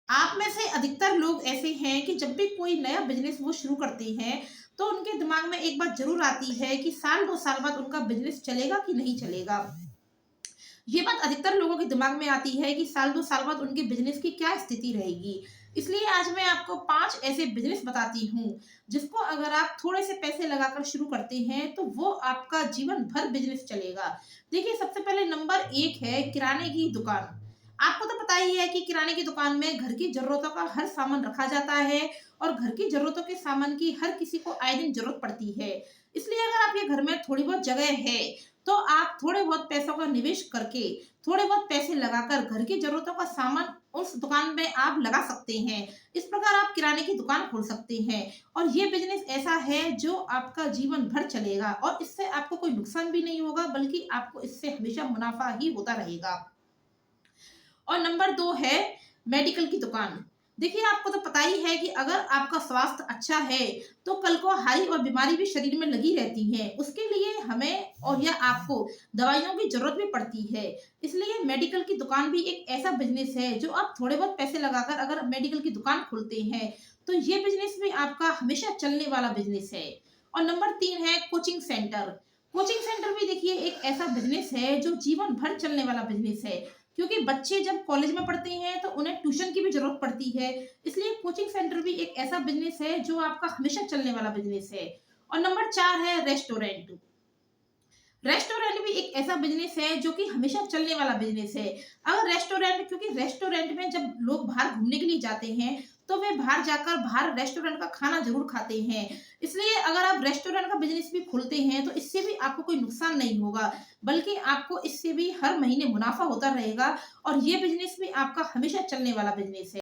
आप में से अधिकतर लोग ऐसे हैं कि जब भी कोई नया बिजनेस वो शुरू करते हैं, तो उनके दिमाग में एक बात ज़रूर आती है कि साल 2 साल बाद उनका बिजनेस चलेगा कि नहीं चलेगा। ये बात अधिकतर लोगों के दिमाग में आती है कि साल 2 साल बाद उनके बिजनेस की क्या स्थिति रहेगी। इसलिए आज मैं आपको 5 ऐसे बिजनेस बताती हूँ, जिसको अगर आप थोड़े से पैसे लगाकर शुरू करते हैं, तो वो आपका जीवन भर बिजनेस चलेगा। देखिए, सबसे पहले नंबर 1 है किराने की दुकान। आपको तो पता ही है कि किराने की दुकान में घर की ज़रूरतों का हर सामान रखा जाता है और घर की ज़रूरतों के सामान की हर किसी को आए दिन ज़रूरत पड़ती है। इसलिए अगर आपके घर में थोड़ी बहुत जगह है, तो आप थोड़े बहुत पैसों का निवेश करके, थोड़े बहुत पैसे लगाकर घर की ज़रूरतों का सामान उस दुकान में आप लगा सकते हैं। इस प्रकार आप किराने की दुकान खोल सकते हैं और ये बिज़नेस ऐसा है जो आपका जीवन भर चलेगा और इससे आपको कोई नुकसान भी नहीं होगा, बल्कि आपको इससे हमेशा मुनाफ़ा ही होता रहेगा। और नंबर 2 है मेडिकल की दुकान। देखिए, आपको तो पता ही है कि अगर आपका स्वास्थ्य अच्छा है, तो कल को हाई और बीमारी भी शरीर में लगी रहती है। उसके लिए हमें और या आपको दवाइयों की ज़रूरत भी पड़ती है। इसलिए मेडिकल की दुकान भी एक ऐसा बिज़नेस है, जो आप थोड़े बहुत पैसे लगाकर अगर मेडिकल की दुकान खोलते हैं, तो ये बिज़नेस भी आपका हमेशा चलने वाला बिज़नेस है। और नंबर 3 है कोचिंग सेंटर। कोचिंग सेंटर भी देखिए एक ऐसा बिज़नेस है, जो जीवन भर चलने वाला बिज़नेस है। क्योंकि बच्चे जब कॉलेज में पढ़ते हैं तो उन्हें ट्यूशन की भी ज़रूरत पड़ती है। इसलिए कोचिंग सेंटर भी एक ऐसा बिज़नेस है जो आपका हमेशा चलने वाला बिज़नेस है। और नंबर 4 है रेस्टोरेंट। रेस्टोरेंट भी एक ऐसा बिज़नेस है जो कि हमेशा चलने वाला बिज़नेस है। अगर रेस्टोरेंट क्योंकि रेस्टोरेंट में जब लोग बाहर घूमने के लिए जाते हैं, तो वे बाहर जाकर बाहर रेस्टोरेंट का खाना ज़रूर खाते हैं। इसलिए अगर आप रेस्टोरेंट का बिज़नेस भी खोलते हैं, तो इससे भी आपको कोई नुकसान नहीं होगा, बल्कि आपको इससे भी हर महीने मुनाफ़ा होता रहेगा और ये बिज़नेस भी आपका हमेशा चलने वाला बिज़नेस है।